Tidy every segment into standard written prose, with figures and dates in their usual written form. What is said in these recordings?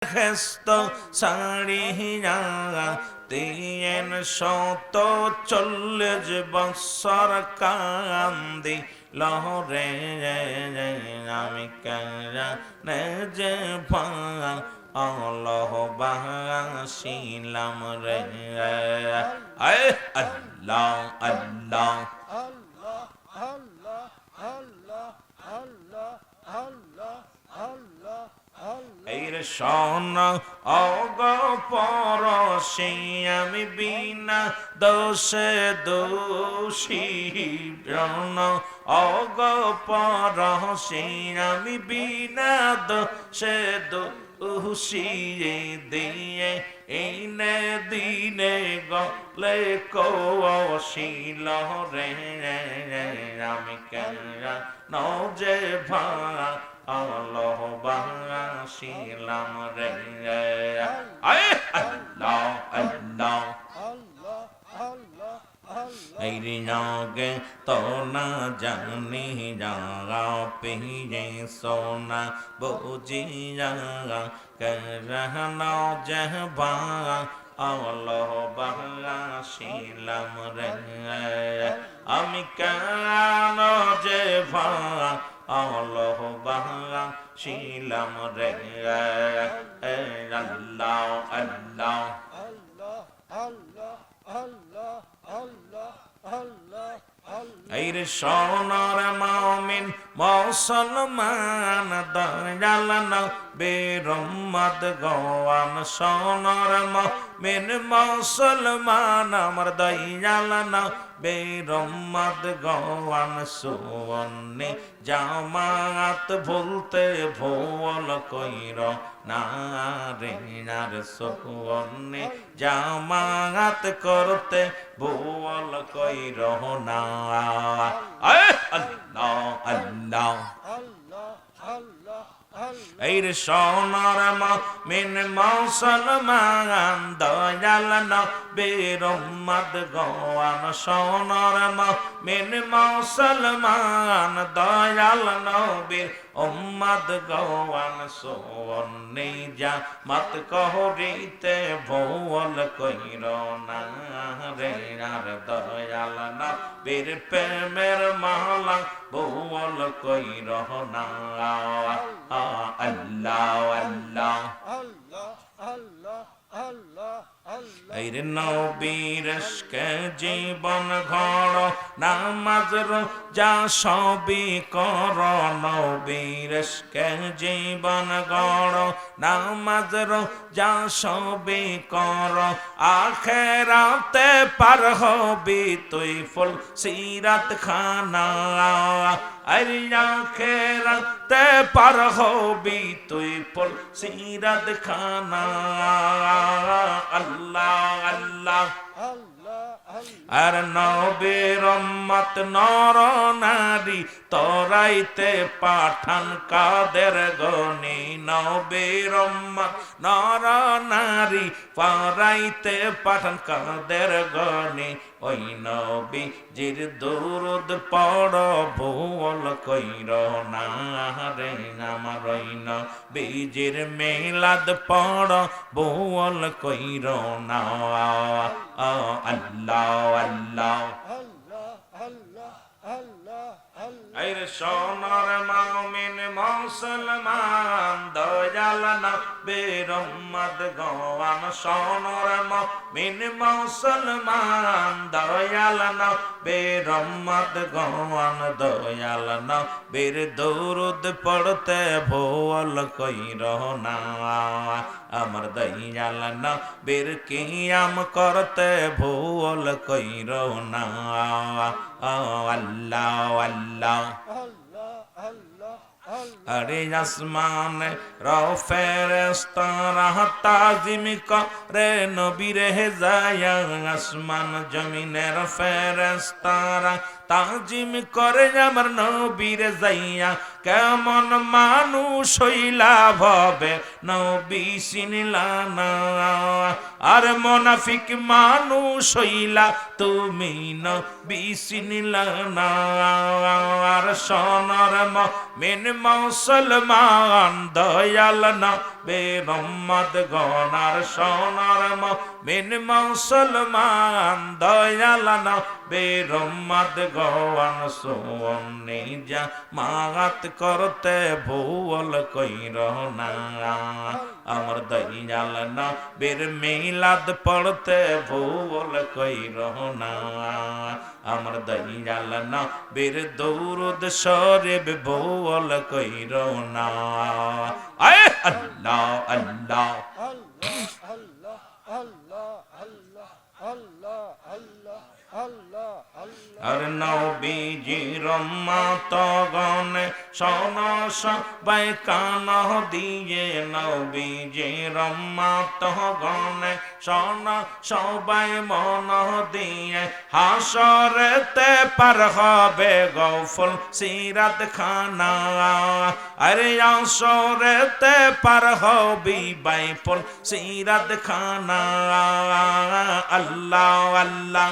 খেস্ত সারিয়া 340 কান্দি লহরে আমি কেনে যে আল্লাহ বাসিলাম রে আল্লাহ আল্লাহ এই রে সোনা অগপরশি আমি বিনা দোষে দোষী ব্রণ অগপরশি আমি বিনা দোষে দোষী দিয়ে এইনে দিনে গলে কৌশিল রে আমি কেন যে ভা আল্লাহ বাসিলাম রে আল্লাহ আল্লাহ এই রিনাগে তো না জানি জাগা পিয়ে সোনা বুঝি জাগা করহনা জহবা আল্লাহ বাসিলাম রে আমি কেন যে ভা আল্লাহ বাসিলাম রে আল্লাহ আল্লাহ এই রে সোনার মুমিন মুসলমান দয়াল নবী রহমত গওয়ান সোনার মুমিন মুসলমান আমার দয়াল নবী রহমত গওয়ান সুন্নি জামাত ভুলতে ভুল কইর না রে আর সুন্নি জামাত করতে ভুল কইর না আল্লাহ আল্লাহ এই রে সোনার মুমিন মুসলমান দয়াল নবী রহমত গওয়ান সোনার মুমিন মুসলমান দয়াল নবীর উম্মত গওয়ান সুন্নি জামাত করিতে ভুল কইর না রে আর দয়াল নবীর প্রেমের মালা ভুল কইর না আল্লাহ আল্লাহ এই রে নবীর ইশকে জীবন ঘর নামাজ রোজা সবই কর নবীর ইশকে জীবন ঘর নামাজ রোজা সবই কর আখিরাতে পার হবি তুই ফুল সিরাত খানা আরে আখিরাতে পার হবি তুই ফুল সিরাত খানা আল্লাহ আল্লাহ আর নবীর উম্মত নর নারী তরাইতে পাঠান কাদের গনি নবীর উম্মত নর নারী পরাইতে পাঠান কাদের গনি ওই নবী জির দুরুদ পড় ভুল কইর না রে আমার ওই নবীজির মিলাদ পড় ভুল কইর না আল্লাহ আল্লাহ এই রে সোনার মুমিন মুসলমান দয়াল নবী রহমত গওয়ান সোনার মুমিন মুসলমান দয়াল নবী রহমত গওয়ান দয়াল নবীর দরুদ পড়তে ভুল কইর না আমার দয়াল নবীর কিয়াম করতে ভুল কইর না আল্লাহ আল্লাহ আরে আসমান র ফেরেশতারা তাজিম করে নবী রে যায় আসমান জমিনের ফেরেশতারা তাজিম করে আমার নবী রে যাইয়া কেমন মানুষ হইলা ভবে নবী চিনিলা না আর মুনাফিক মানুষ হইলা তুমি নবী চিনিলা না আর সোনার মুমিন মুসলমান দয়াল বেরম্মদ গনার সোনার মুমিন মুসলমান দয়াল নবী রহমত গওয়ান সুন্নি জামাত করতে ভুল কইর না আমার দয়াল নবীর মিলাদ পড়তে ভুল কইর না আমার দয়াল নবীর দরুদ শরীফ ভুল কইর না আয় আল্লাহ আল্লাহ আর নবীজির উম্মত গণে শোনো সবাই কান দিয়ে নবীজির উম্মত গণে শোনো সবাই মন দিয়ে হাসরেতে পার হবে গফল সিরাত খানা আরে হাসরেতে পার হবি বাইফল সিরাত খানা আল্লাহ আল্লাহ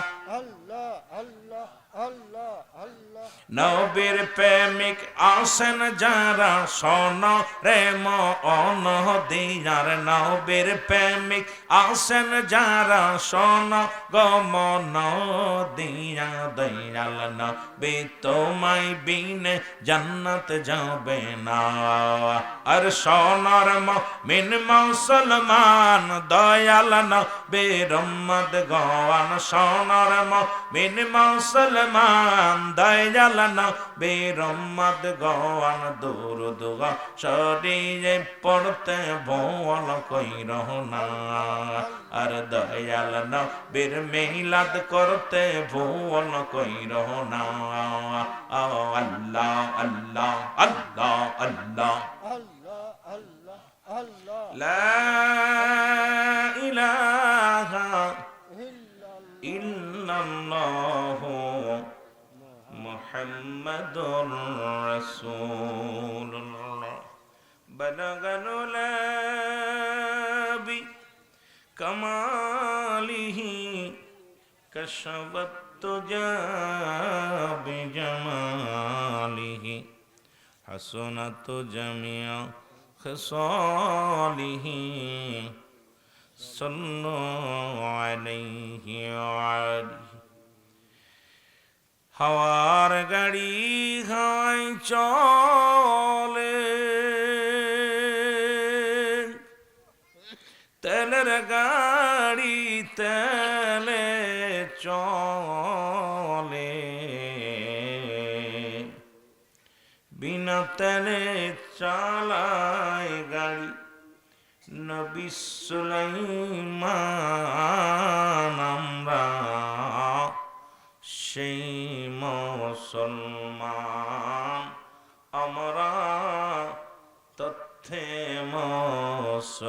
নবীর প্রেমিক আসেন যারা শোন রে মন দিয়ার নবীর প্রেমিক আসেন যারা শোন গো মন দিয়া দয়াল নবী তোমায় বিনে জান্নাত যাবে না আর সোনার মুমিন মুসলমান দয়াল নবী রহমত গওয়ান সোনার মুমিন মুসলমান দয়াল নবী রহমত গওয়ান দুরুদ শরীফ পড়তে ভুল কইর না আর দয়াল নবীর মিলাদ করতে ভুল কইর না আল্লাহ আল্লাহ আল্লাহ আল্লাহ লা ইলাহা ইল্লাল্লাহ মুহাম্মাদুর রাসূলুল্লাহ বালাগানুল বি কামালিহি কাশাফাত তুজা বিজামালিহি হাসনাত জামিআ খিসালিহি সাল্লু আলাইহি ওয়া আলিহি হাওয়ার গাড়ি হাই চলে তেলের গাড়ি তেলে চলে বিনা তেলে চালায় গাড়ি নবী সুলাইমান আমরা সেই মুসলমান আমরা তথ্যে মুসলমান